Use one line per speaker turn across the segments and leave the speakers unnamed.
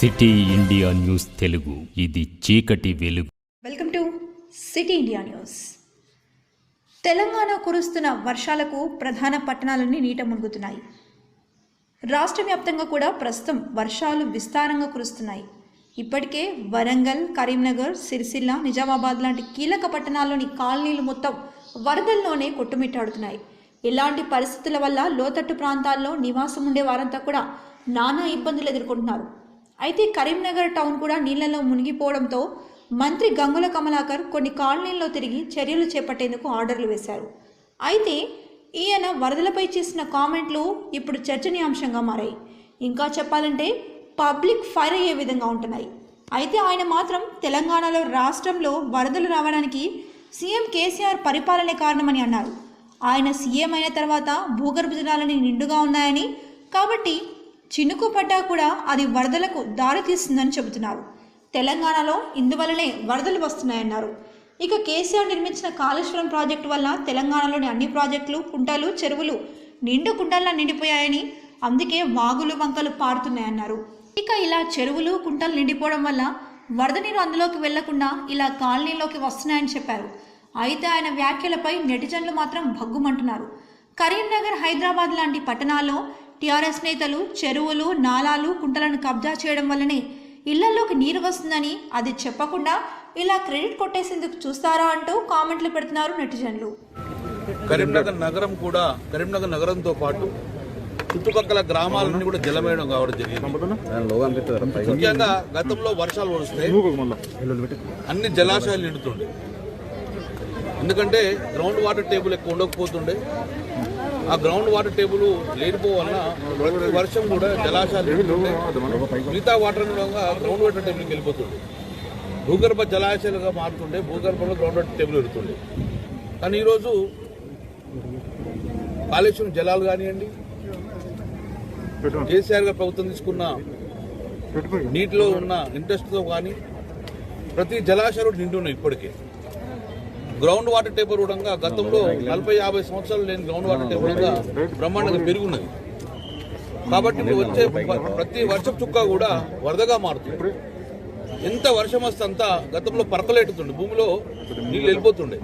City India news Telugu, ఇది చీకటి వెలుగు.
Welcome to city India news. Telangana కురుస్తున్న వర్షాలకు ప్రధాన పట్టణాలన్నీ నీట మునుగుతున్నాయి. రాష్ట్ర వ్యాప్తంగా కూడా ప్రస్తుతం వర్షాలు విస్తారంగా కురుస్తున్నాయి. ఇప్పటికే వరంగల్, కరీంనగర్, సిరిసిల్ల, నిజామాబాద్ లాంటి కీలక పట్టణాల్లోని కాలనీలు మొత్తం వరదల్లోనే కొట్టుమిట్టాడుతున్నాయి. ఇలాంటి పరిస్థితుల వల్ల లోతట్టు ప్రాంతాల్లో నివాసం ఉండే వారంతా కూడా నానా ఇబ్బందులు ఎదుర్కొంటున్నారు. అయితే కరీంనగర్ టౌన్ కూడా నీళ్లలో మునిగిపోవడంతో మంత్రి గంగుల కమలాకర్ కొన్ని కాలనీల్లో తిరిగి చర్యలు చేపట్టేందుకు ఆర్డర్లు వేశారు. అయితే ఈయన వరదలపై చేసిన కామెంట్లు ఇప్పుడు చర్చనీయాంశంగా మారాయి. ఇంకా చెప్పాలంటే పబ్లిక్ ఫైర్ అయ్యే విధంగా ఉంటున్నాయి. అయితే ఆయన మాత్రం తెలంగాణలో రాష్ట్రంలో వరదలు రావడానికి సీఎం కేసీఆర్ పరిపాలనే కారణమని అన్నారు. ఆయన సీఎం అయిన తర్వాత భూగర్భ జలాలని నిండుగా ఉన్నాయని, కాబట్టి చినుకు పడ్డా కూడా అది వరదలకు దారితీస్తుందని చెబుతున్నారు. తెలంగాణలో ఇందువల్లనే వరదలు వస్తున్నాయన్నారు. ఇక కేసీఆర్ నిర్మించిన కాళేశ్వరం ప్రాజెక్టు వల్ల తెలంగాణలోని అన్ని ప్రాజెక్టులు, కుంటలు, చెరువులు నిండు కుంటల్లా నిండిపోయాయని, అందుకే వాగులు వంకలు పారుతున్నాయన్నారు. ఇక ఇలా చెరువులు, కుంటలు నిండిపోవడం వల్ల వరద నీరు అందులోకి వెళ్లకుండా ఇలా కాలనీలోకి వస్తున్నాయని చెప్పారు. అయితే ఆయన వ్యాఖ్యలపై నెటిజన్లు మాత్రం భగ్గుమంటున్నారు. కరీంనగర్, హైదరాబాద్ లాంటి పట్టణాల్లో TRS నేతలు చెరువులు, నాలాలు, కుంటలను కబ్జా చేయడం వల్లనే ఇళ్లలోకి నీరు వస్తుందని, అది చెప్పకుండా ఇలా క్రెడిట్ కొట్టేసేందుకు చూస్తారా అంటూ కామెంట్లు పెడుతున్నారు నెటిజన్లు.
కరీంనగర్ నగరంతో పాటు చుట్టుపక్కల గ్రామాలన్నీ కూడా జలమయడం కావడం జరిగింది. ముఖ్యంగా గతంలో వర్షాలు వస్తే అన్ని జలాశయాలు నిండుతుండే, ఎందుకంటే గ్రౌండ్ వాటర్ టేబుల్ ఎక్కువ ఉండకపోతుండే. ఆ గ్రౌండ్ వాటర్ టేబుల్ లేనిపోవల్ల ప్రతి వర్షం కూడా జలాశయాలు మిగతా వాటర్ గ్రౌండ్ వాటర్ టేబుల్కి వెళ్ళిపోతుండే, భూగర్భ జలాశయాలుగా మారుతుండే, భూగర్భంలో గ్రౌండ్ వాటర్ టేబుల్ పెడుతుండే. కానీ ఈరోజు కాళేశ్వరం జలాలు కానివ్వండి, కేసీఆర్ గారు ప్రభుత్వం తీసుకున్న నీటిలో ఉన్న ఇంట్రెస్ట్తో కానీ ప్రతి జలాశయాలు నిండున్నాయి. ఇప్పటికే గ్రౌండ్ వాటర్ టేబుల్ కూడా గతంలో 40-50 సంవత్సరాలు లేని గ్రౌండ్ వాటర్ టేబుల్ బ్రహ్మాండంగా పెరుగున్నది. కాబట్టి ఇప్పుడు వచ్చే ప్రతి వర్షం చుక్క కూడా వరదగా మారుతుంది. ఎంత వర్షం వస్తే అంతా గతంలో పరకలేటుతుండే, భూమిలో నీళ్ళు వెళ్ళిపోతుండే.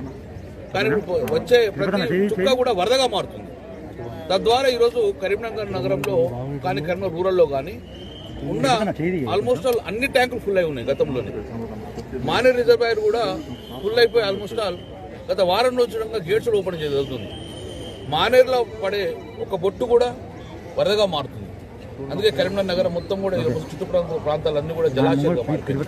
కానీ వచ్చే ప్రతి చుక్క కూడా వరదగా మారుతుంది. తద్వారా ఈరోజు కరీంనగర్ నగరంలో కానీ, కరీంనగర్ రూరల్లో కానీ ఉన్న ఆల్మోస్ట్ ఆల్ అన్ని ట్యాంకులు ఫుల్ అయి ఉన్నాయి. గతంలోనే మానేర్ రిజర్వాయర్ కూడా ఫుల్ అయిపోయి ఆల్మోస్ట్ ఆల్ గత వారం రోజులుగా గేట్స్ ఓపెన్ చేయగలుగుతుంది. మానేరులో పడే ఒక బొట్టు కూడా వరదగా మారుతుంది. అందుకే కరీంనగర్ నగరం మొత్తం కూడా చుట్టుప్రాంతాలన్నీ కూడా జలాశయాలుగా మారుతుంది.